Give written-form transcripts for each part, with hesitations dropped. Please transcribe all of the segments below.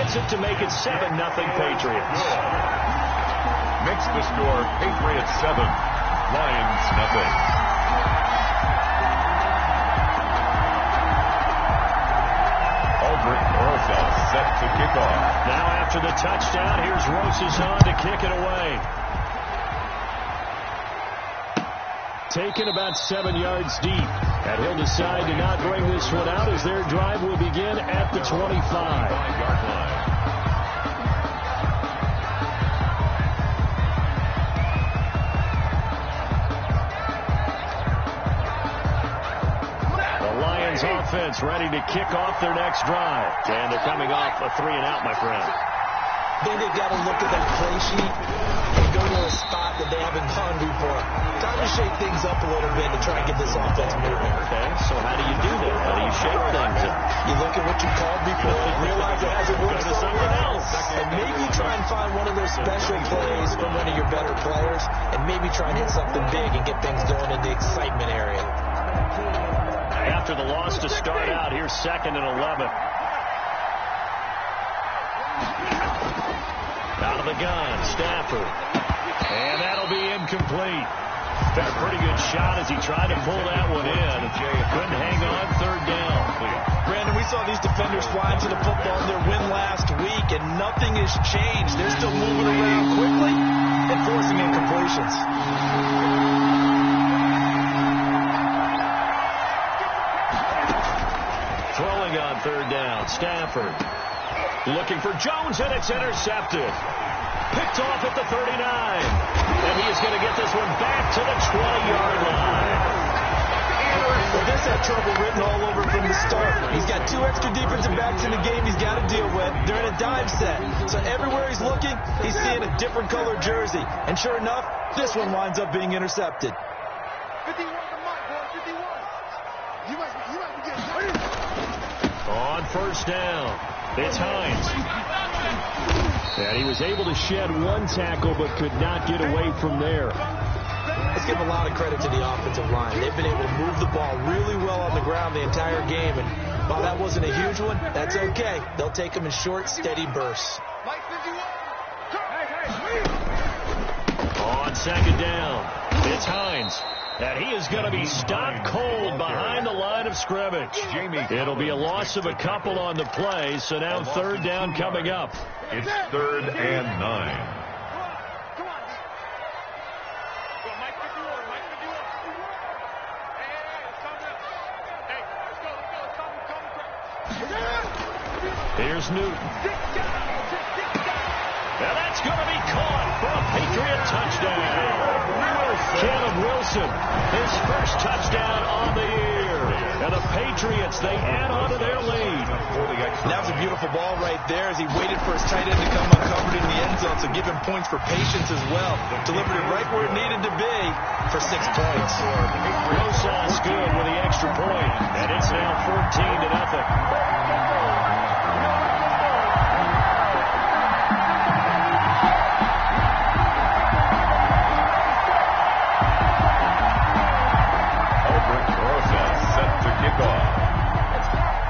gets it to make it 7-0 Patriots. Makes the score Patriots 7, Lions nothing. Set to kick off. Now after the touchdown, here's Rosen to kick it away. Taken about 7 yards deep. And he'll decide to not bring this one out as their drive will begin at the 25-yard line. Offense ready to kick off their next drive. And they're coming off a 3-and-out, my friend. Then they've got to look at that play sheet and go to a spot that they haven't gone before. Time to shake things up a little bit to try and get this offense moving. Okay, so how do you do that? How do you shake things up? You look at what you called before and realize it hasn't worked to something else. And maybe try and find one of those special plays from one of your better players and maybe try and hit something big and get things going in the excitement area. After the loss to start out, here's 2nd and 11. Out of the gun, Stafford. And that'll be incomplete. Got a pretty good shot as he tried to pull that one in. Couldn't hang on, 3rd down. Brandon, we saw these defenders flying to the football in their win last week, and nothing has changed. They're still moving around quickly and forcing incompletions. Throwing on 3rd down, Stafford. Looking for Jones, and it's intercepted. Picked off at the 39. And he is going to get this one back to the 20-yard line. Well, this had trouble written all over from the start. He's got 2 extra defensive backs in the game he's got to deal with. They're in a dime set. So everywhere he's looking, he's seeing a different colored jersey. And sure enough, this one winds up being intercepted. 51 to Mike, boy, 51. You must be getting on 1st down, it's Hines. And he was able to shed 1 tackle but could not get away from there. Let's give a lot of credit to the offensive line. They've been able to move the ball really well on the ground the entire game. And while that wasn't a huge one, that's okay. They'll take them in short, steady bursts. On 2nd down, it's Hines. And he is going to be stopped cold behind the line of scrimmage. It'll be a loss of a couple on the play, so now 3rd down coming up. It's 3rd and 9. Here's Newton. And that's going to be caught for a Patriot touchdown. Caleb Wilson, his first touchdown on the year. And the Patriots, they add on to their lead. That was a beautiful ball right there as he waited for his tight end to come uncovered in the end zone, so give him points for patience as well. Delivered it right where it needed to be for 6 points. Rosas good with the extra point, and it's now 14-0.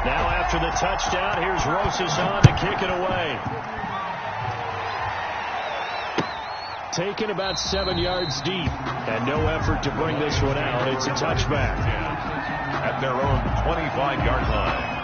Now after the touchdown, here's Rosas to kick it away. Taken about 7 yards deep, and no effort to bring this one out. It's a touchback. At their own 25-yard line.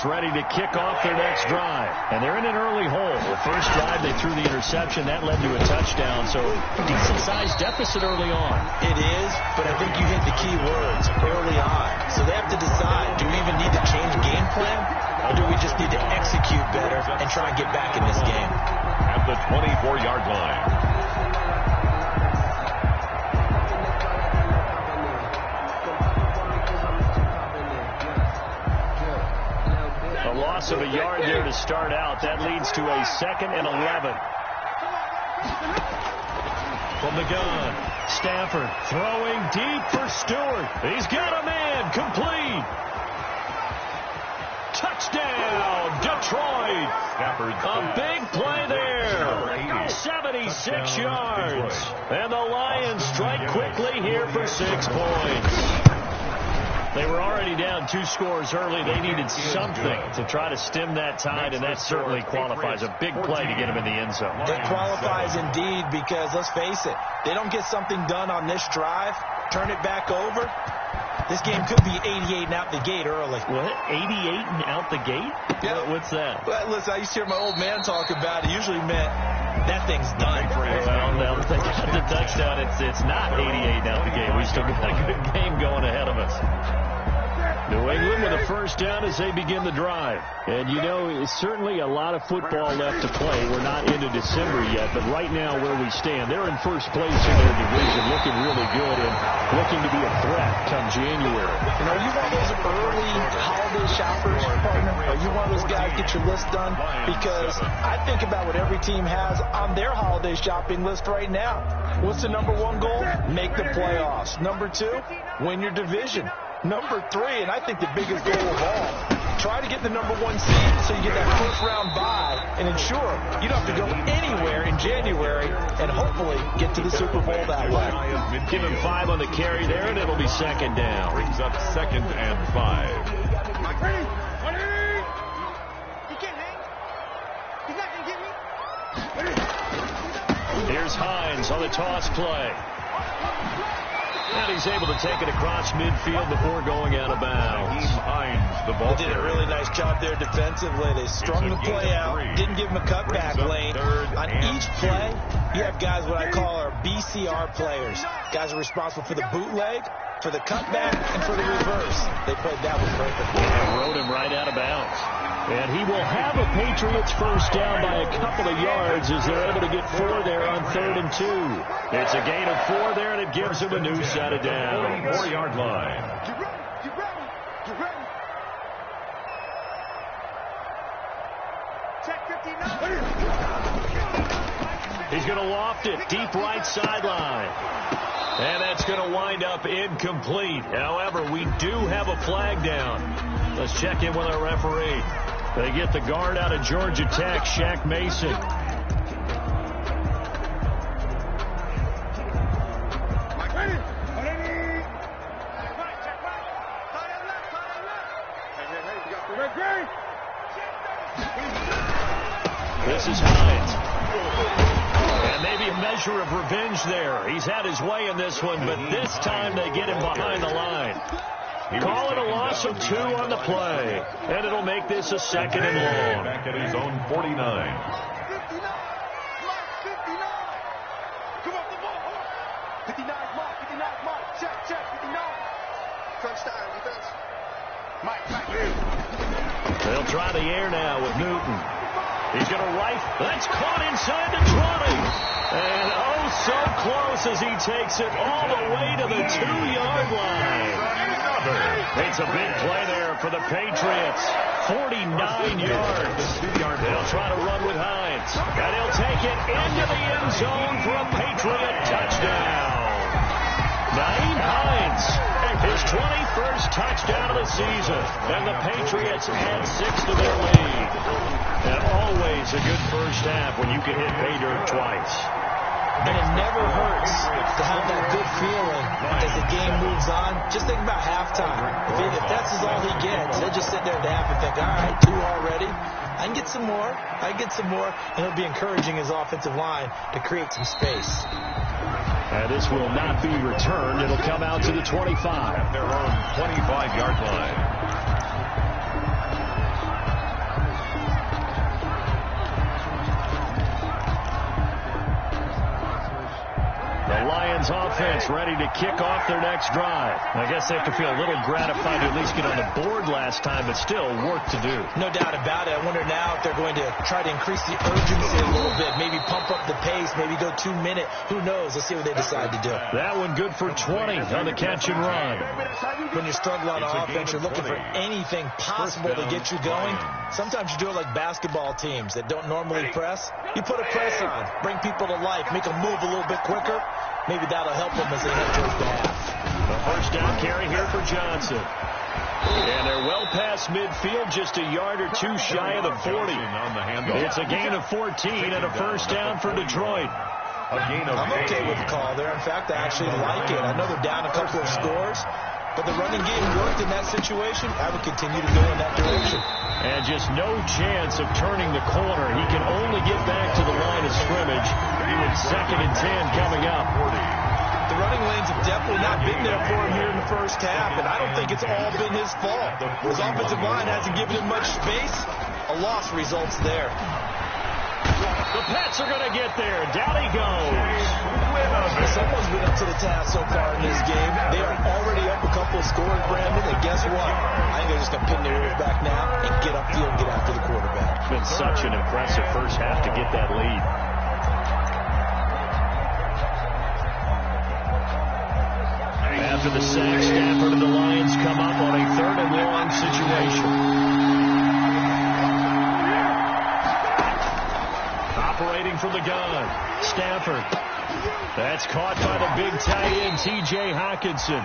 Ready to kick off their next drive. And they're in an early hole. The first drive, they threw the interception. That led to a touchdown. So decent-sized deficit early on. It is, but I think you hit the key words, early on. So they have to decide, do we even need to change game plan? Or do we just need to execute better and try and get back in this game? At the 24-yard line. Of a yard there to start out. That leads to a 2nd and 11. From the gun, Stafford throwing deep for Stewart. He's got a man, complete. Touchdown, Detroit. A big play there. 76 yards. And the Lions strike quickly here for 6 points. They were already down 2 scores early. They needed something to try to stem that tide, and that certainly qualifies. A big play to get them in the end zone. It qualifies indeed because, let's face it, they don't get something done on this drive, turn it back over, this game could be 88 and out the gate early. What? 88 and out the gate? Yeah. What's that? Well, listen, I used to hear my old man talk about it. Usually meant that thing's done. Well, now that they got the touchdown, it's not 88 and out the gate. We still got a good game going ahead of us. New England with a first down as they begin the drive. And, you know, it's certainly a lot of football left to play. We're not into December yet, but right now where we stand, they're in first place in their division, looking really good and looking to be a threat come January. You know, are you one of those early holiday shoppers, partner? Are you one of those guys get your list done? Because I think about what every team has on their holiday shopping list right now. What's the number 1 goal? Make the playoffs. Number 2, win your division. Number 3, and I think the biggest goal of all, try to get the number 1 seed so you get that first-round bye and ensure you don't have to go anywhere in January and hopefully get to the Super Bowl that way. Give him 5 on the carry there, and it'll be second down. Brings up 2nd and 5. He can't hang. He's not going to get me. Here's Hines on the toss play. And he's able to take it across midfield before going out of bounds. Hines, the ball. They did a really nice job there defensively. They strung the play out, didn't give him a cutback lane. On each play, you have guys what I call our BCR players. Guys are responsible for the bootleg, for the cutback, and for the reverse. They played that one perfectly. And rode him right out of bounds. And he will have a Patriots first down by a couple of yards as they're able to get 4 there on 3rd and 2. It's a gain of 4 there, and it gives him a new set of downs. 44-yard line. Get ready. Get ready. Get ready. Check 59. He's going to loft it deep right sideline. And that's going to wind up incomplete. However, we do have a flag down. Let's check in with our referee. They get the guard out of Georgia Tech, Shaq Mason. This is Hines. And maybe a measure of revenge there. He's had his way in this one, but this time they get him behind the line. Call it a loss of 2 on the play. And it'll make this a 2nd and long. Back at his own 49. 59. Mike, 59. Come up the ball. 59, Mike. 59, Mike. Check, 59. Crunch time, defense. Mike. They'll try the air now with Newton. He's going to rifle. That's caught inside the 20. And oh, so close as he takes it all the way to the 2-yard line. It's a big play there for the Patriots. 49 yards. They'll try to run with Hines. And he'll take it into the end zone for a Patriot touchdown. Naeem Hines, his 21st touchdown of the season. And the Patriots add 6 to their lead. And always a good first half when you can hit pay dirt twice. And it never hurts to have that good feeling as the game moves on. Just think about halftime. If that's all he gets, he'll just sit there at the half and think, all right, 2 already. I can get some more. And he'll be encouraging his offensive line to create some space. And this will not be returned. It'll come out to the 25. At their own 25-yard line. The Lions offense ready to kick off their next drive. I guess they have to feel a little gratified to at least get on the board last time, but still work to do. No doubt about it. I wonder now if they're going to try to increase the urgency a little bit, maybe pump up the pace, maybe go 2 minute. Who knows? Let's see what they decide to do. That one good for 20 on the catch and run. When you struggle on offense, you're looking for anything possible to get you going. Sometimes you do it like basketball teams that don't normally press. You put a press on, bring people to life, make them move a little bit quicker. Maybe that'll help them as they head towards the half. The first down carry here for Johnson. And they're well past midfield, just a yard or two shy of the 40. It's a gain of 14 and a first down for Detroit. I'm okay with the call there. In fact, I actually like it. I know they're down a couple of scores, but the running game worked in that situation. I would continue to go in that direction. And just no chance of turning the corner. He can only get back to the line of scrimmage. With 2nd and 10 coming up. The running lanes have definitely not been there for him here in the first half, and I don't think it's all been his fault. His offensive line hasn't given him much space. A loss results there. The Pats are going to get there. Down he goes. Someone's been up to the task so far in this game. They are already up a couple of scores, Brandon, and guess what? I think they're just going to pin their ears back now and get upfield and get after the quarterback. It's been such an impressive first half to get that lead. After the sack, Stafford and the Lions come up on a 3rd and long situation. Operating from the gun, Stafford. That's caught by the big tight end, T.J. Hockenson.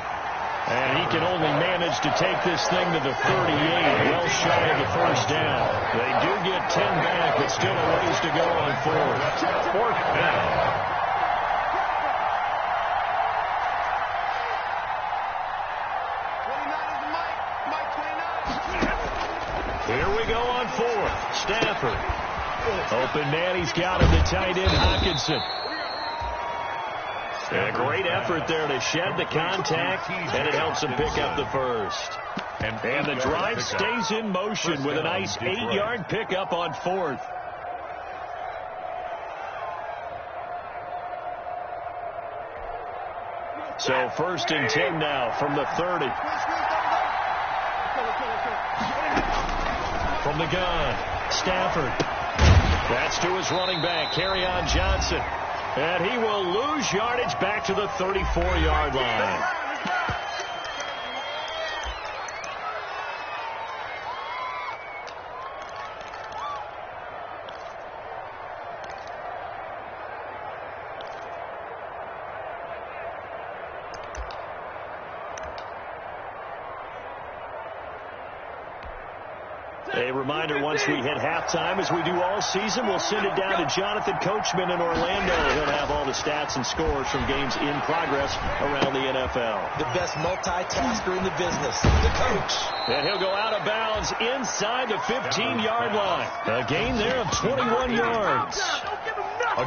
And he can only manage to take this thing to the 38, well shy of the first down. They do get 10 back, but still a ways to go on 4th. 4th down. Here we go on 4th. Stafford. Open man, he's got him, the tight end, Hockenson. A great effort there to shed the contact, and it helps him pick up the first. And the drive stays in motion with a nice 8-yard pickup on 4th. So 1st and 10 now from the 30. From the gun, Stafford. That's to his running back, Kerryon Johnson. And he will lose yardage back to the 34-yard line. A reminder, once we hit halftime, as we do all season, we'll send it down to Jonathan Coachman in Orlando. He'll have all the stats and scores from games in progress around the NFL. The best multitasker in the business, the coach. And he'll go out of bounds inside the 15-yard line. A gain there of 21 yards.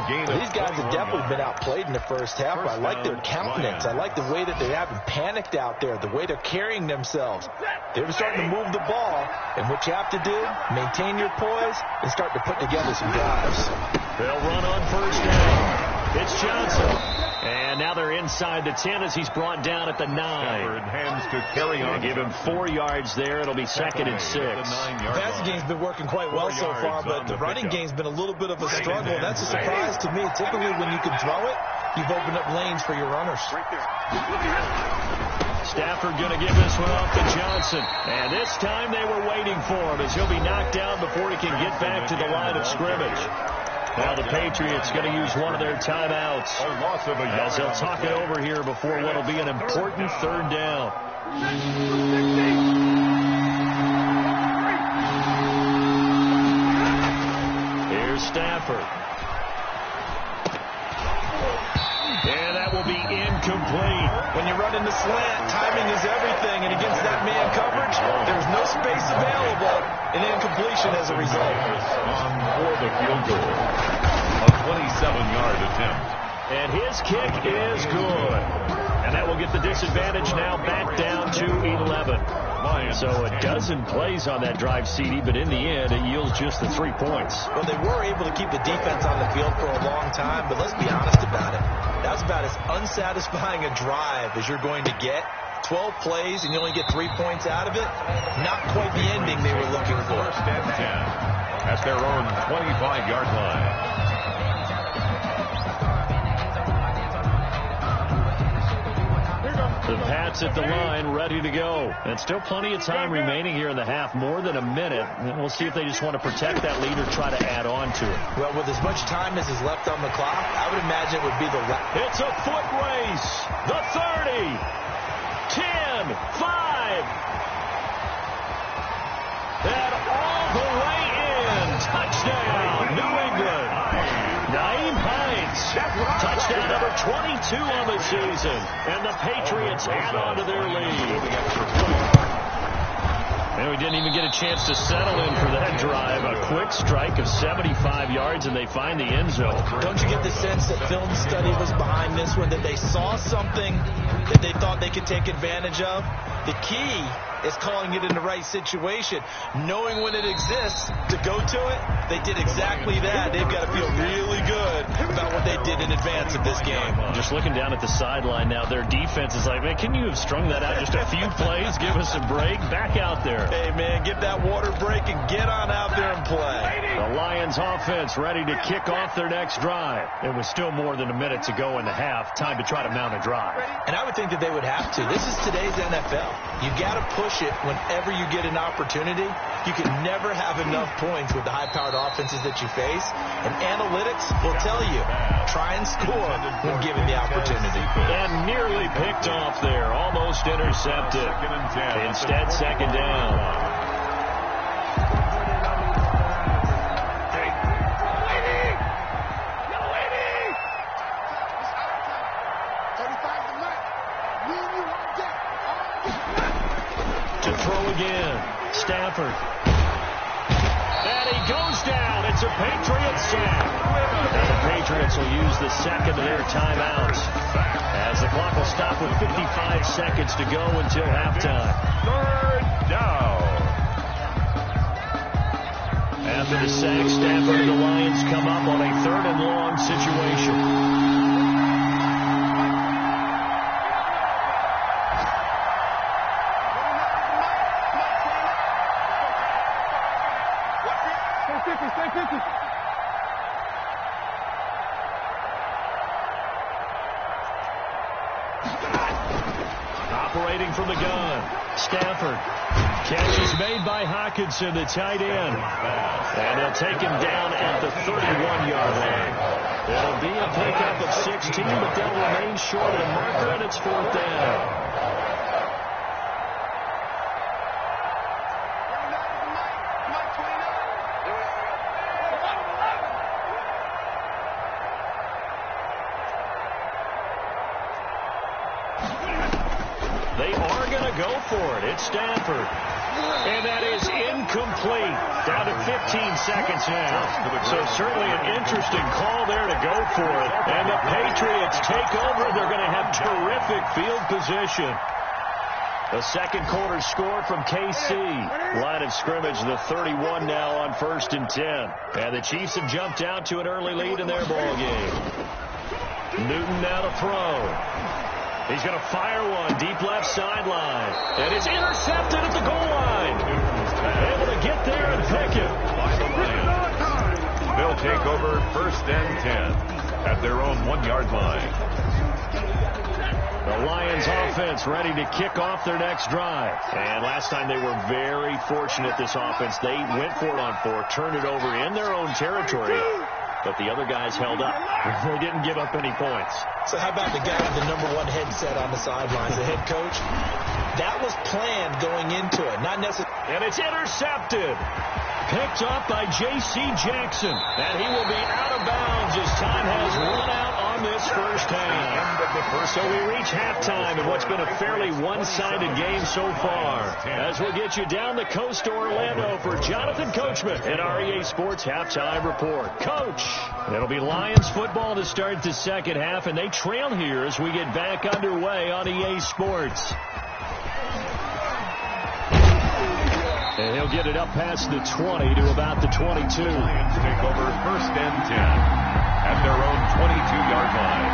These guys have definitely been outplayed in the first half. I like their countenance. I like the way that they haven't panicked out there, the way they're carrying themselves. They're starting to move the ball, and what you have to do, maintain your poise and start to put together some drives. They'll run on first down. It's Johnson. And now they're inside the 10 as he's brought down at the 9. Hands to Kerryon. Give him 4 yards there. It'll be 2nd and 6. The passing game's been working quite well so far, but the running game's been a little bit of a struggle. That's a surprise to me. Typically, when you can throw it, you've opened up lanes for your runners. Stafford going to give this one off to Johnson. And this time they were waiting for him as he'll be knocked down before he can get back to the line of scrimmage. Now the Patriots going to use one of their timeouts as they'll talk it over here before what will be an important 3rd down. Here's Stafford. And that will be incomplete. When you run in the slant, timing is everything, and against that man coverage, there's no space available, and incompletion as a result. For the field goal, a 27-yard attempt. And his kick is good. And that will get the disadvantage now back down to 11. So a dozen plays on that drive, CD, but in the end, it yields just the 3 points. Well, they were able to keep the defense on the field for a long time, but let's be honest about it. That's about as unsatisfying a drive as you're going to get. 12 plays and you only get 3 points out of it. Not quite the ending they were looking for. 1st and 10 at their own 25-yard line. The Pats at the line, ready to go. And still plenty of time remaining here in the half, more than a minute. And we'll see if they just want to protect that lead or try to add on to it. Well, with as much time as is left on the clock, I would imagine it would be the last. It's a foot race. The 30, 10, 5. for 22 on the season. And the Patriots add on to their lead. And we didn't even get a chance to settle in for that drive. A quick strike of 75 yards, and they find the end zone. Don't you get the sense that film study was behind this one, that they saw something that they thought they could take advantage of? The key is calling it in the right situation, knowing when it exists to go to it. They did exactly that. They've got to feel really good about what they did in advance of this game. Just looking down at the sideline now, their defense is like, man, can you have strung that out just a few plays? Give us a break. Back out there. Hey, man, get that water break and get on out there and play. The Lions offense ready to kick off their next drive. It was still more than a minute to go in the half. Time to try to mount a drive. And I would think that they would have to. This is today's NFL. You got to push it whenever you get an opportunity. You can never have enough points with the high-powered offenses that you face. And analytics will tell you, try and score when given the opportunity. And nearly picked off there. Almost intercepted. Instead, second down. Again, Stafford. And he goes down. It's a Patriot sack. And the Patriots will use the second of their timeouts, as the clock will stop with 55 seconds to go until halftime. Third down. After the sack, Stafford and the Lions come up on a 3rd and long situation. Operating from the gun, Stafford. Catch is made by Hockenson, the tight end. And he'll take him down at the 31-yard line. It'll be a pickup of 16, but they'll remain short of the marker, and it's 4th down. They are going to go for it. It's Stafford. And that is incomplete. Down to 15 seconds now. So certainly an interesting call there to go for it. And the Patriots take over. They're going to have terrific field position. The second quarter score from KC. Line of scrimmage, the 31 now on 1st and 10. And the Chiefs have jumped out to an early lead in their ball game. Newton now to throw. He's going to fire one deep left sideline. And it's intercepted at the goal line. Able to get there and pick it. They'll take over 1st and 10 at their own 1-yard line. The Lions offense ready to kick off their next drive. And last time they were very fortunate, this offense. They went for it on 4, turned it over in their own territory. But the other guys held up. They didn't give up any points. So how about the guy with the #1 headset on the sidelines, the head coach? That was planned going into it, not necessarily. And it's intercepted. Picked up by J.C. Jackson. And he will be out of bounds as time has run out on this first half. So we reach halftime in what's been a fairly one-sided game so far. As we'll get you down the coast to Orlando for Jonathan Coachman at our EA Sports Halftime Report. Coach, it'll be Lions football to start the second half, and they trail here as we get back underway on EA Sports. And he'll get it up past the 20 to about the 22. Lions take over 1st and 10 at their own 22-yard line.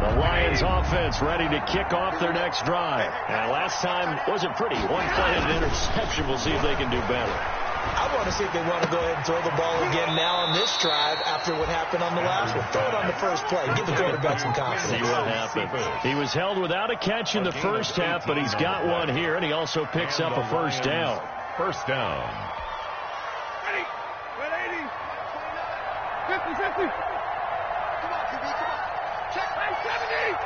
The Lions offense ready to kick off their next drive. And last time wasn't pretty. One play and an interception. We'll see if they can do better. I want to see if they want to go ahead and throw the ball again now on this drive after what happened on the last one. Throw it on the first play. Give the quarterback some confidence. See what happened. He was held without a catch in the first half, but he's got one here, and he also picks up a first down. First down. 50-50. Come on, QB, come on. Check 70.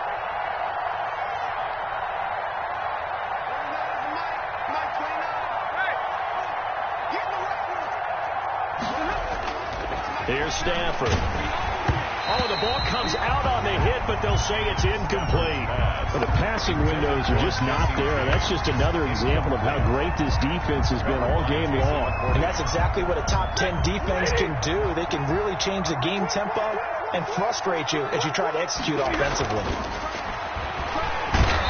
Here's Stafford. Oh, the ball comes out on the hit, but they'll say it's incomplete. Well, the passing windows are just not there. That's just another example of how great this defense has been all game long. And that's exactly what a top 10 defense can do. They can really change the game tempo and frustrate you as you try to execute offensively.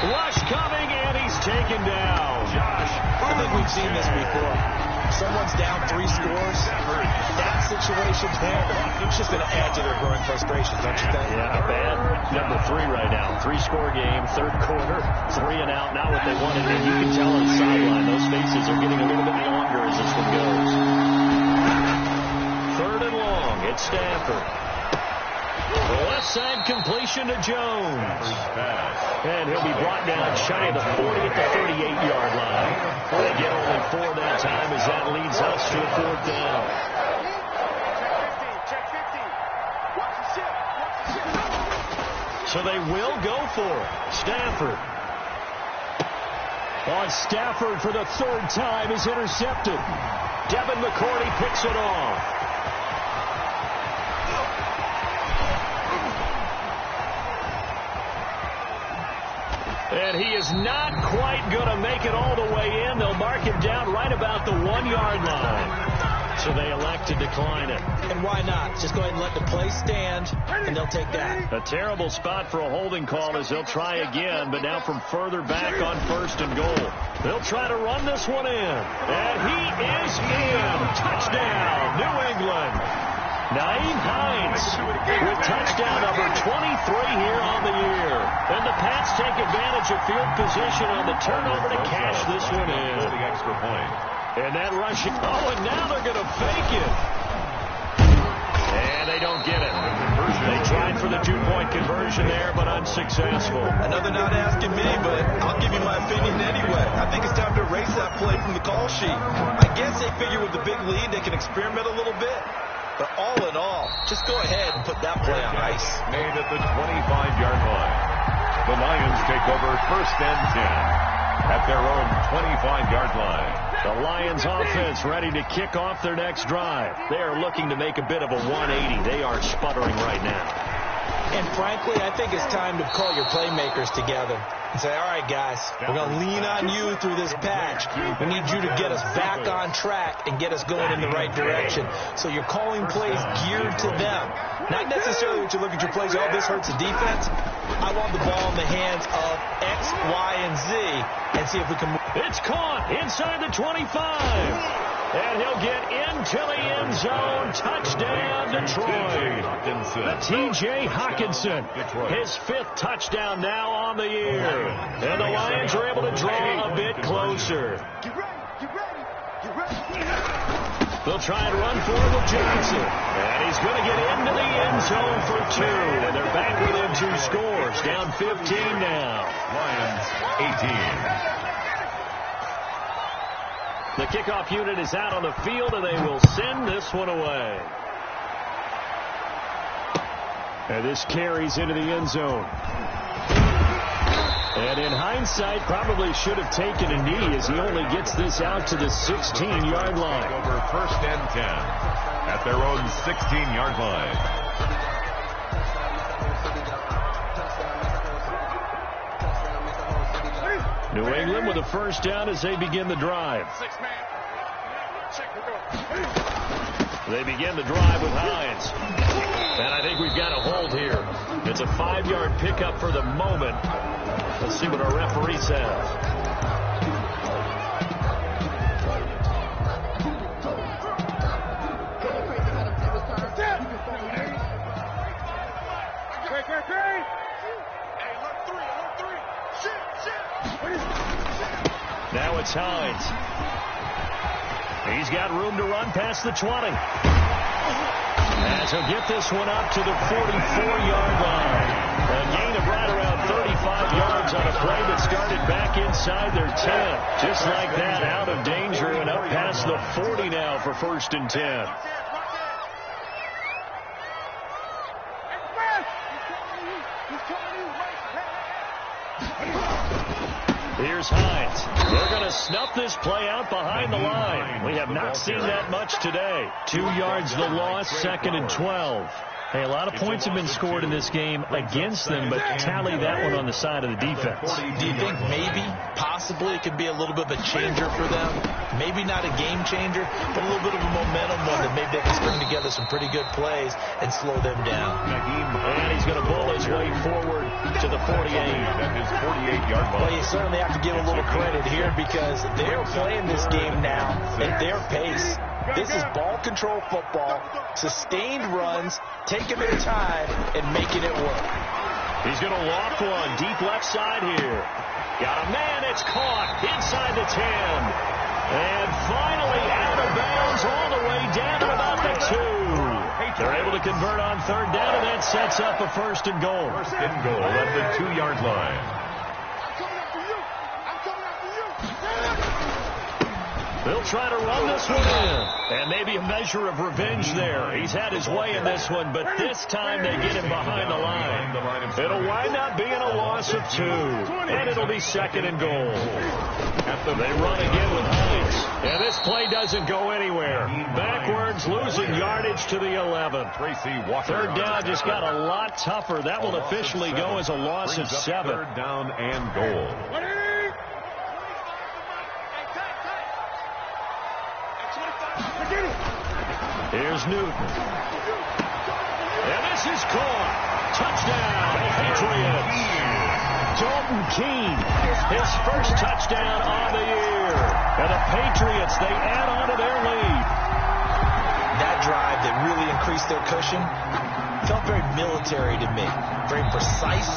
Rush coming, and he's taken down. I think we've seen this before. Someone's down 3 scores. That situation there, it's just going to add to their growing frustrations, don't you think? Yeah, not bad. Number 3 right now. 3-score game, third quarter, 3 and out, not what they wanted. And you can tell on the sideline, those faces are getting a little bit longer as this one goes. 3rd and long, it's Stafford. Left side completion to Jones. And he'll be brought down shy of the 40 at the 38-yard line. They get only 4 that time as that leads us to a 4th down. So they will go for it. Stafford. On Stafford for the 3rd time is intercepted. Devin McCourty picks it off. And he is not quite going to make it all the way in. They'll mark him down right about the 1-yard line. So they elect to decline it. And why not? Just go ahead and let the play stand, and they'll take that. A terrible spot for a holding call as they'll try again, but now from further back on 1st and goal. They'll try to run this one in. And he is in. Touchdown, New England. Naeem Hines with touchdown number 23 here on the year. And the Pats take advantage of field position on the turnover to cash this one in. The extra point. And that rushing. Oh, and now they're going to fake it. And they don't get it. They tried for the 2-point conversion there, but unsuccessful. Another not asking me, but I'll give you my opinion anyway. I think it's time to erase that play from the call sheet. I guess they figure with the big lead they can experiment a little bit. But all in all, just go ahead and put that play on ice. Made at the 25-yard line. The Lions take over 1st and 10 at their own 25-yard line. The Lions offense ready to kick off their next drive. They are looking to make a bit of a 180. They are sputtering right now. And frankly, I think it's time to call your playmakers together and say, all right, guys, we're going to lean on you through this patch. We need you to get us back on track and get us going in the right direction. So you're calling plays geared to them. Not necessarily what you look at your plays, oh, this hurts the defense. I want the ball in the hands of X, Y, and Z and see if we can move. It's caught inside the 25. And he'll get into the end zone. Touchdown, Detroit. T.J. Hawkinson, his 5th touchdown now on the year. And the Lions are able to draw a bit closer. They'll try and run for it with Johnson. And he's going to get into the end zone for 2. And they're back within 2 scores. Down 15 now. Lions 18. The kickoff unit is out on the field, and they will send this one away. And this carries into the end zone. And in hindsight, probably should have taken a knee as he only gets this out to the 16-yard line. Over 1st and 10 at their own 16-yard line. New England with a 1st down as they begin the drive. They begin the drive with Hines. And I think we've got a hold here. It's a 5-yard pickup for the moment. Let's see what our referee says. Now it's Hines. He's got room to run past the 20. As he'll get this one up to the 44-yard line. A gain of right around 35 yards on a play that started back inside their 10. Just like that, out of danger and up past the 40 now for 1st and 10. Here's Hines. They're going to snuff this play out behind the line. We have not seen that much today. 2 yards the loss, 2nd and 12. Hey, a lot of points have been scored in this game against them, but tally that one on the side of the defense. Do you think maybe, possibly, it could be a little bit of a changer for them? Maybe not a game changer, but a little bit of a momentum one that maybe they can string together some pretty good plays and slow them down. And he's going to pull his way forward to the 48. At his 48-yard line. Well, you certainly have to give a little credit here because they're playing this game now at their pace. This is ball control football, sustained runs, taking their time, and making it work. He's going to loft one deep left side here. Got a man, it's caught inside the 10. And finally out of bounds all the way down to about the 2. They're able to convert on 3rd down, and that sets up a 1st and goal. 1st and goal at the 2-yard line. They'll try to run this one in. And maybe a measure of revenge there. He's had his way in this one, but this time they get him behind the line. It'll wind up being a loss of 2. And it'll be 2nd and goal. They run again with Hines. And this play doesn't go anywhere. Backwards, losing yardage to the 11. 3rd down just got a lot tougher. That will officially go as a loss of 7. 3rd down and goal. Here's Newton. And this is caught. Touchdown, Patriots. Dalton Keene, his first touchdown on the year. And the Patriots, they add on to their lead. That drive that really increased their cushion felt very military to me. Very precise,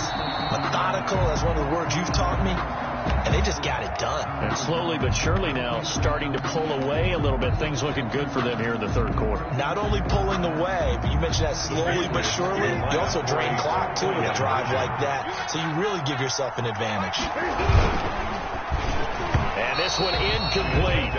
methodical. That's one of the words you've taught me. And they just got it done. And slowly but surely now starting to pull away a little bit. Things looking good for them here in the 3rd quarter. Not only pulling away, but you mentioned that slowly but surely. You also drain clock, too, with a drive like that. So you really give yourself an advantage. And this one incomplete.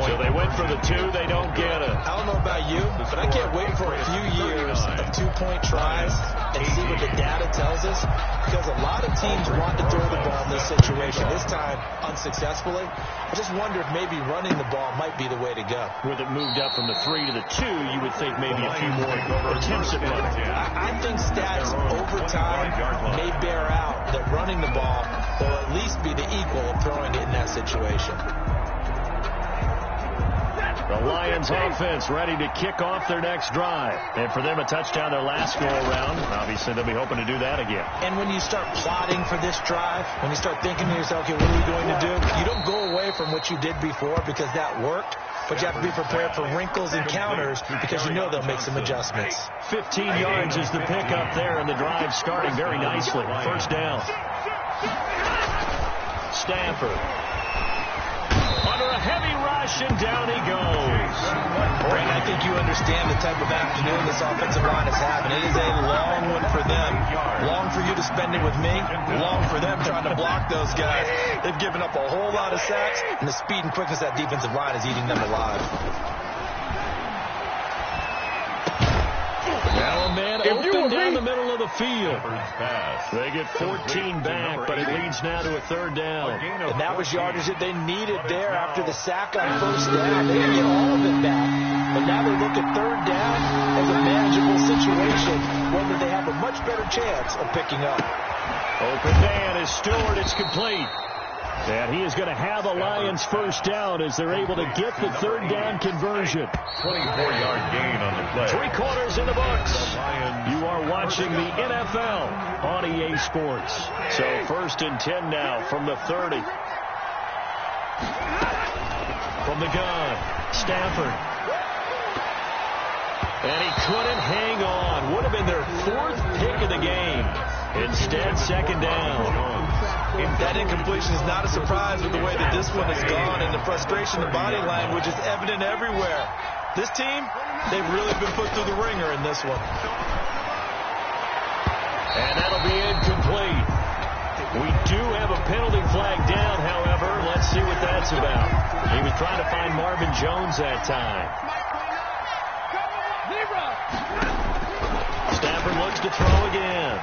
So they went for the 2. They don't get it. I don't know about you, but I can't wait for a few years of 2-point tries and see what the data tells us. Because a lot of teams want to throw the ball in this situation, this time unsuccessfully. I just wonder if maybe running the ball might be the way to go. With it moved up from the 3 to the 2, you would think maybe a few more attempts at running. I think stats over time may bear out that running the ball will at least be the equal of throwing it in that situation. The Lions offense ready to kick off their next drive. And for them, a touchdown their last go-around. Obviously, they'll be hoping to do that again. And when you start plotting for this drive, when you start thinking to yourself, okay, what are we going to do? You don't go away from what you did before because that worked. But you have to be prepared for wrinkles and counters because you know they'll make some adjustments. 15 yards is the pickup there, and the drive starting very nicely. 1st down. Stafford. Under a heavy rush, and down he goes. Brent, I think you understand the type of afternoon this offensive line is having. It is a long one for them. Long for you to spend it with me. Long for them trying to block those guys. They've given up a whole lot of sacks, and the speed and quickness of that defensive line is eating them alive. Now a man open down the middle of the field. They get 14 back, but it leads now to a 3rd down. And that was yardage that they needed there after the sack on 1st down. They didn't get all of it back, but now they look at 3rd down as a manageable situation, whether they have a much better chance of picking up. Open man is Stewart. It's complete. And he is going to have a Lions 1st down as they're able to get the 3rd down conversion. 24-yard gain on the play. 3 quarters in the books. You are watching the NFL on EA Sports. So 1st and 10 now from the 30. From the gun, Stafford. And he couldn't hang on. Would have been their 4th pick of the game. Instead, 2nd down. That incompletion is not a surprise with the way that this one has gone, and the frustration, the body language is evident everywhere. This team, they've really been put through the ringer in this one. And that'll be incomplete. We do have a penalty flag down, however. Let's see what that's about. He was trying to find Marvin Jones that time. Stafford looks to throw again.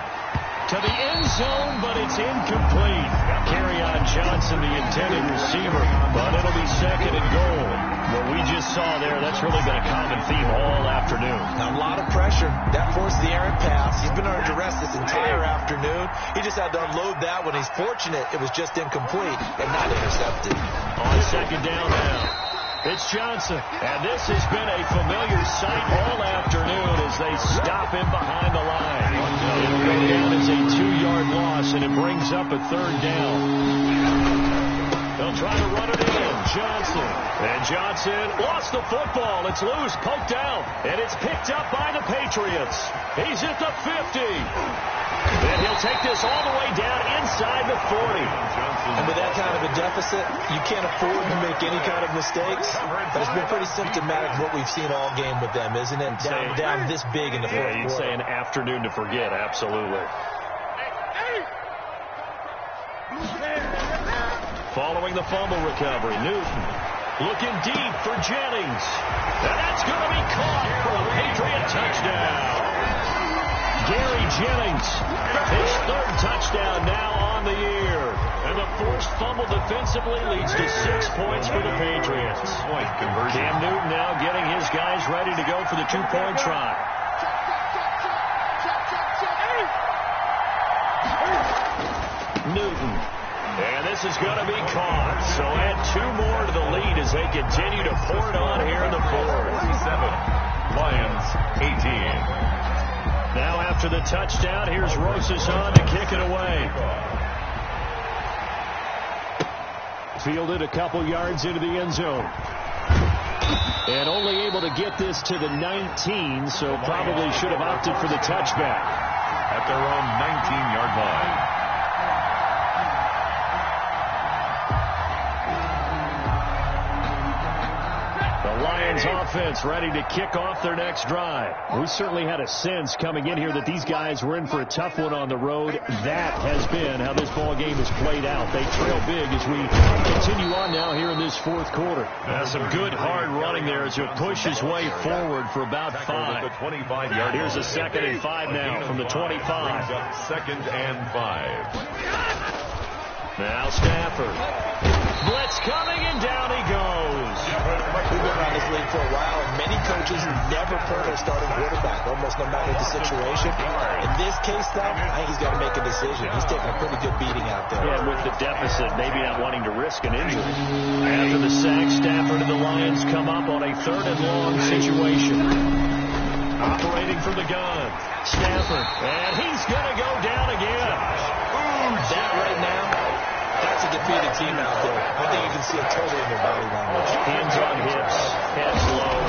to the end zone, but it's incomplete. Kerryon Johnson, the intended receiver, but it'll be second and goal. What we just saw there, that's really been a common theme all afternoon. Now, a lot of pressure. That forced the errant pass. He's been under duress this entire afternoon. He just had to unload that one. He's fortunate it was just incomplete and not intercepted. On second down now, it's Johnson. And this has been a familiar sight all afternoon as they stop him behind the line. It'll go down as a 2-yard loss, and it brings up a third down. They'll try to run it in. Johnson. And Johnson lost the football. It's loose, poked out, and it's picked up by the Patriots. He's at the 50. And he'll take this all the way down inside the 40. And with that kind of a deficit, you can't afford to make any kind of mistakes. But it's been pretty symptomatic of what we've seen all game with them, isn't it? Down this big in the fourth quarter. You'd say an afternoon to forget, absolutely. Following the fumble recovery, Newton looking deep for Jennings. And that's going to be caught for a Patriot touchdown. Gary Jennings, his third touchdown now on the year. And the forced fumble defensively leads to 6 points for the Patriots. Point conversion. Cam Newton now getting his guys ready to go for the 2-point try. Newton. And this is going to be caught. So add 2 more to the lead as they continue to pour it on here in the fourth. 47. Lions 18. Now after the touchdown, here's Rosas on to kick it away. Fielded a couple yards into the end zone. And only able to get this to the 19, so probably should have opted for the touchback. At their own 19-yard line. Lions offense ready to kick off their next drive. We certainly had a sense coming in here that these guys were in for a tough one on the road. That has been how this ball game has played out. They trail big as we continue on now here in this fourth quarter. Some good hard running there as he'll push his way forward for about 5. Here's a 2nd and 5 now from the 25. 2nd and 5. Now Stafford. Blitz coming, and down he goes. We've been around this league for a while, and many coaches never pull their starting quarterback, almost no matter the situation. In this case, though, I think he's got to make a decision. He's taking a pretty good beating out there. Yeah, with the deficit, maybe not wanting to risk an injury. After the sack, Stafford and the Lions come up on a 3rd and long situation. Operating from the gun. Stafford, and he's going to go down again. That right now, that's a defeated team out there. I think you can see it totally in their body language. Hands on hips, heads low.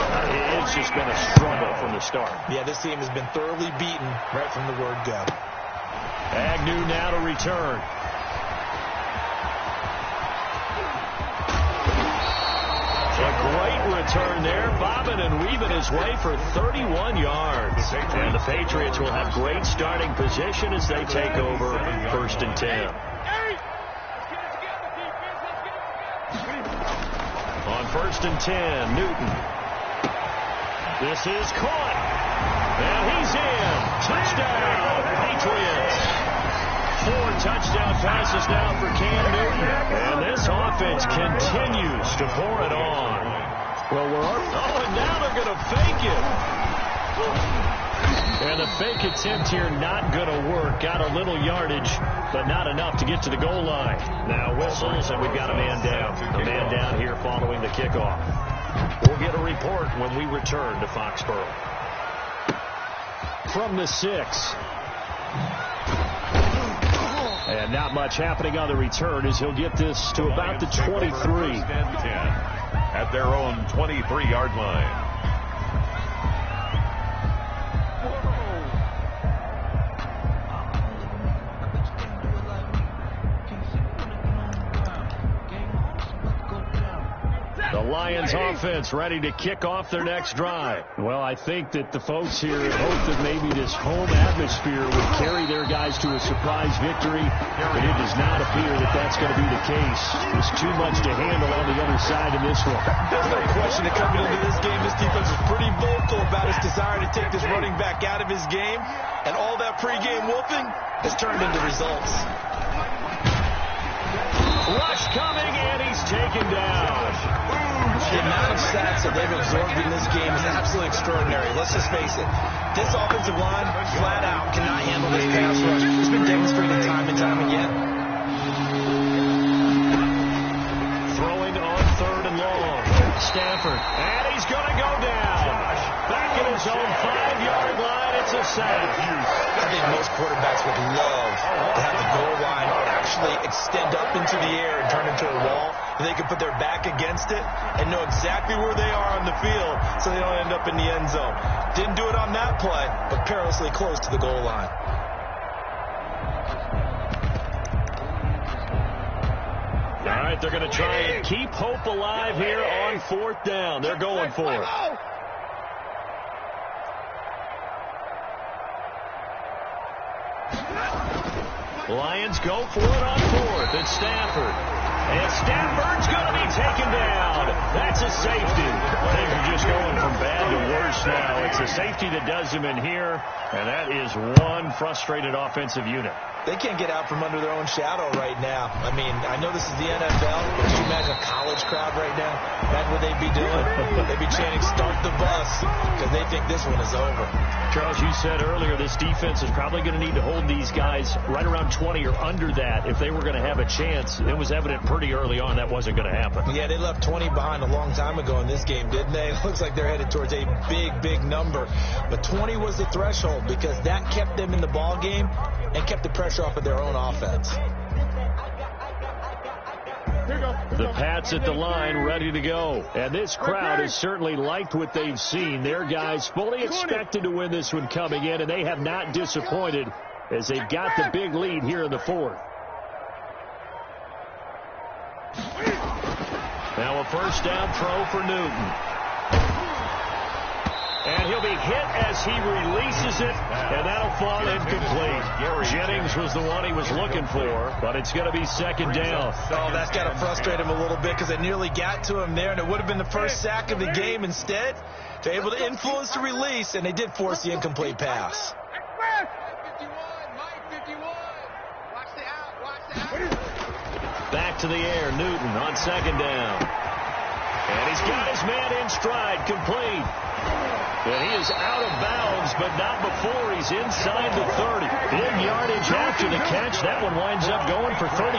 It's just been a struggle from the start. Yeah, this team has been thoroughly beaten right from the word go. Agnew now to return. A great return there, bobbing and weaving his way for 31 yards. And the Patriots will have great starting position as they take over 1st and 10. On 1st and 10, Newton. This is caught. And he's in. Touchdown, Patriots. 4 touchdown passes now for Cam Newton. And this offense continues to pour it on. Well, and now they're going to fake it. And the fake attempt here not going to work. Got a little yardage, but not enough to get to the goal line. Now whistles, and we've got a man down. A man down here following the kickoff. We'll get a report when we return to Foxborough. From the 6. And not much happening on the return as he'll get this to about the 23. At their own 23-yard line. Lions offense ready to kick off their next drive. Well, I think that the folks here hope that maybe this home atmosphere would carry their guys to a surprise victory, but it does not appear that that's going to be the case. There's too much to handle on the other side in this one. There's no question that coming into this game, this defense was pretty vocal about its desire to take this running back out of his game, and all that pregame whooping has turned into results. Rush coming, and he's taken down. The amount of sacks that they've absorbed in this game is absolutely extraordinary. Let's just face it. This offensive line, flat out, cannot handle this pass rush. It's been demonstrated time and time again. Throwing on 3rd and long. Stafford, and he's going to go down. Back in his own 5-yard line, it's a sack. I think most quarterbacks would love to have the goal line actually extend up into the air and turn into a wall. And they can put their back against it and know exactly where they are on the field so they don't end up in the end zone. Didn't do it on that play, but perilously close to the goal line. All right, they're going to try and keep hope alive here on 4th down. They're going for it. Lions go for it on 4th. It's Stafford. And Stafford's going to be taken down. That's a safety. Things are just going from bad to worse now. It's a safety that does him in here, and that is one frustrated offensive unit. They can't get out from under their own shadow right now. I mean, I know this is the NFL, but could you imagine a college crowd right now? That's what they'd be doing. They'd be chanting, "Start the bus," because they think this one is over. Charles, you said earlier this defense is probably going to need to hold these guys right around 20 or under that if they were going to have a chance. It was evident pretty early on that wasn't going to happen. Yeah, they left 20 behind a long time ago in this game, didn't they? It looks like they're headed towards a big, big number. But 20 was the threshold because that kept them in the ball game and kept the pressure off of their own offense. The Pats at the line ready to go. And this crowd has certainly liked what they've seen. Their guys fully expected to win this one coming in, and they have not disappointed as they've got the big lead here in the 4th. Now a 1st down throw for Newton. And he'll be hit as he releases it, and that'll fall incomplete. Jennings was the one he was looking for, but it's going to be 2nd down. Oh, that's got to frustrate him a little bit because they nearly got to him there, and it would have been the first sack of the game. Instead, they're able to influence the release, and they did force the incomplete pass. Back to the air, Newton on 2nd down. And he's got his man in stride, complete. And he is out of bounds, but not before he's inside the 30. Big yardage after the catch. That one winds up going for 36.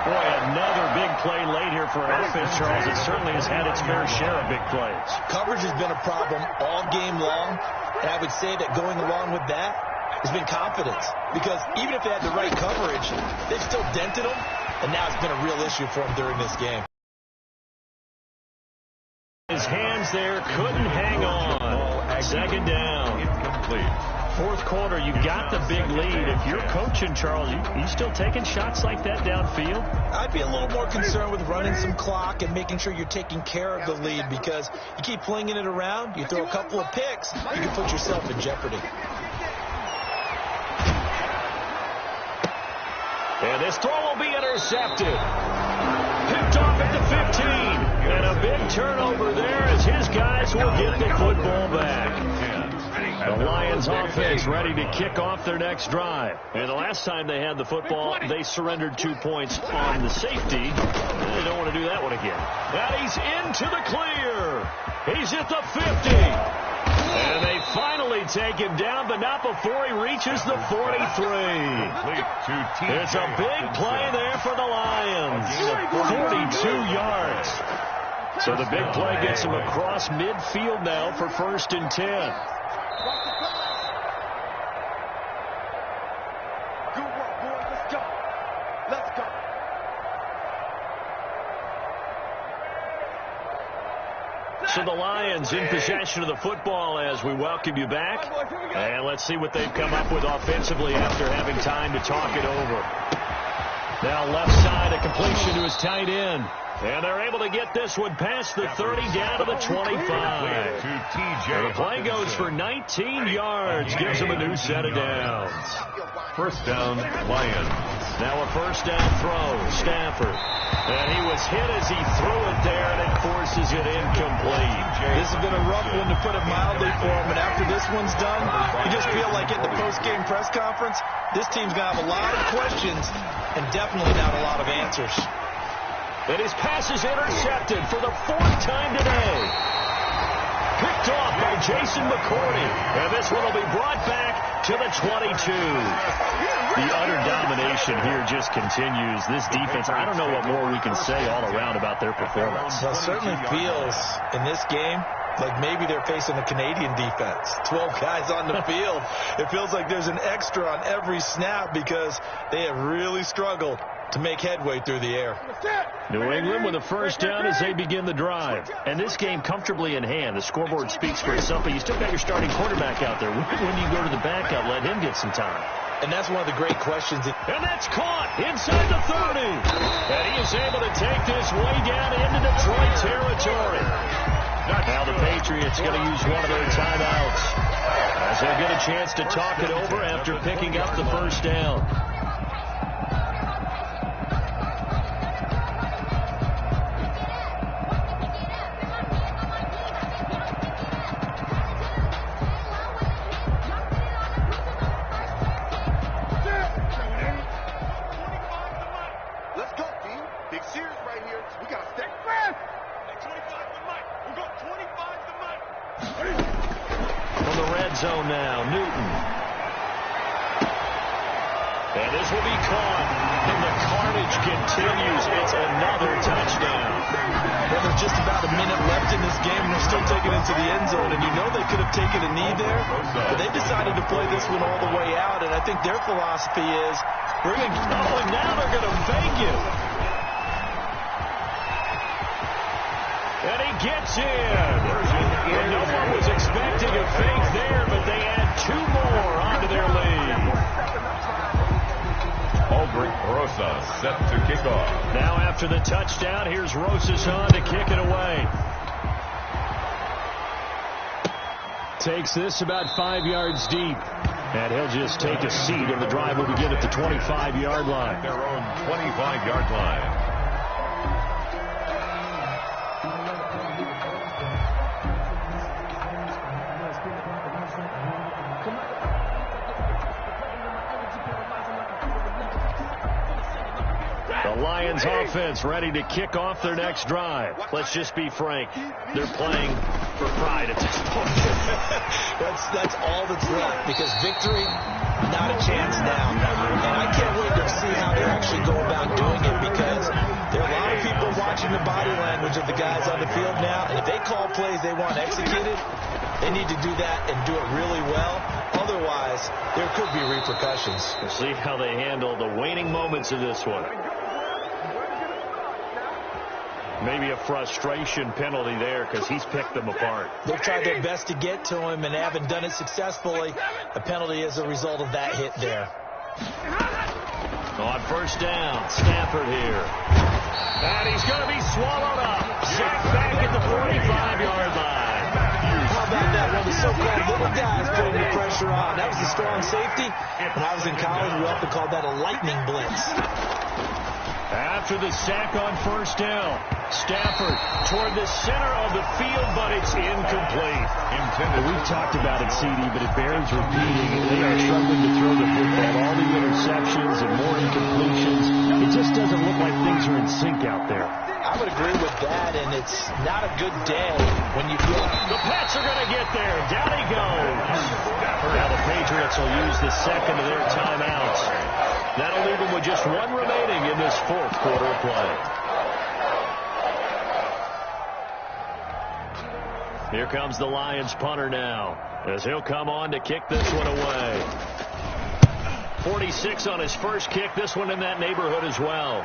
Boy, another big play late here for our offense, Charles. It certainly has had its fair share of big plays. Coverage has been a problem all game long, and I would say that going along with that has been confidence. Because even if they had the right coverage, they've still dented them, and now it's been a real issue for them during this game. His hands there, couldn't hang on. 2nd down. Incomplete. 4th quarter, you got the big lead. If you're coaching, Charles, you still taking shots like that downfield? I'd be a little more concerned with running some clock and making sure you're taking care of the lead, because you keep flinging it around, you throw a couple of picks, you can put yourself in jeopardy. And this throw will be intercepted. Picked off at the 15. And a big turnover there as his guys will get the football back. The Lions offense ready to kick off their next drive. And the last time they had the football, they surrendered 2 points on the safety. They don't want to do that one again. And he's into the clear. He's at the 50. And they finally take him down, but not before he reaches the 43. It's a big play there for the Lions. 42 yards. So the big play gets him across midfield now for 1st and 10. Good work, boys. Let's go. Let's go. So the Lions in possession of the football as we welcome you back. And let's see what they've come up with offensively after having time to talk it over. Now left side, a completion to his tight end. And they're able to get this one past the 30 down to the 25. The play goes for 19 yards. Gives them a new set of downs. First down, Lions. Now a first down throw. Stafford. And he was hit as he threw it there, and it forces it incomplete. This has been a rough one, to put it mildly, for him. And after this one's done, you just feel like at the post-game press conference, this team's going to have a lot of questions and definitely not a lot of answers. And his pass is intercepted for the 4th time today. Picked off by Jason McCourty. And this one will be brought back to the 22. The utter domination here just continues. This defense, I don't know what more we can say all around about their performance. Well, it certainly feels in this game like maybe they're facing a Canadian defense. 12 guys on the field. It feels like there's an extra on every snap because they have really struggled to make headway through the air. New England with a first down as they begin the drive. And this game comfortably in hand. The scoreboard speaks for itself, but you still got your starting quarterback out there. When do you go to the backup? Let him get some time. And that's one of the great questions. And that's caught inside the 30. And he is able to take this way down into Detroit territory. Now the Patriots going to use one of their timeouts as they get a chance to talk it over after picking up the first down. Zone now, Newton. And this will be caught. And the carnage continues. It's another touchdown. Well, there's just about a minute left in this game, and they're still taking it to the end zone. And you know they could have taken a knee there, but they decided to play this one all the way out. And I think their philosophy is, we're going to go, and now they're going to fake you. And he gets in. And no one was expecting a fake there, but they add 2 more onto their lead. Aldrich Rosas set to kick off. Now after the touchdown, here's Rosas on to kick it away. Takes this about 5 yards deep. And he'll just take a seat, and the drive will begin at the 25-yard line. Their own 25-yard line. The Lions offense ready to kick off their next drive. Let's just be frank. They're playing for pride at this point. That's all that's left, because victory, not a chance now. And I can't wait to see how they actually go about doing it, because there are a lot of people watching the body language of the guys on the field now. And if they call plays they want executed, they need to do that and do it really well. Otherwise, there could be repercussions. We'll see how they handle the waning moments of this one. Maybe a frustration penalty there because he's picked them apart. They've tried their best to get to him and haven't done it successfully. A penalty as a result of that hit there. On first down, Stafford here. And he's going to be swallowed up. Sacked back at the 45-yard line. How about that? One of the so-called little guys putting the pressure on. That was a strong safety. When I was in college, we often called that a lightning blitz. After the sack on first down, Stafford toward the center of the field, but it's incomplete. We've talked about it, CD, but it bears repeating. They are struggling to throw the football. All the interceptions and more incompletions. It just doesn't look like things are in sync out there. I would agree with that, and it's not a good day when you feel the Pats are going to get there. Down he goes. Now the Patriots will use the second of their timeouts. That'll leave them with just one remaining in this fourth quarter of play. Here comes the Lions punter now, as he'll come on to kick this one away. 46 on his first kick, this one in that neighborhood as well.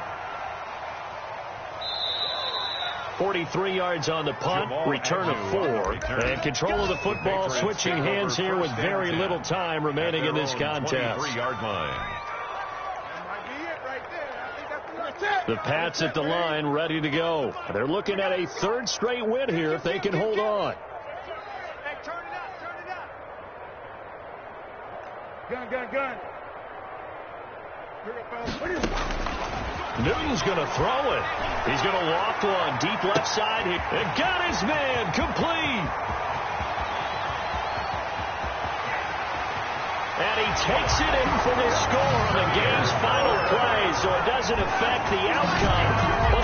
43 yards on the punt, return of 4, and control of the football, switching hands here with very little time remaining in this contest. 23-yard line. That might be it right there. I think that's it. The Pats at the line, ready to go. They're looking at a third straight win here if they can hold on. Hey, turn it up, turn it up. Gun. Newton's going to throw it. He's going to walk one deep left side. And got his man complete. And he takes it in for the score on the game's final play, so it doesn't affect the outcome.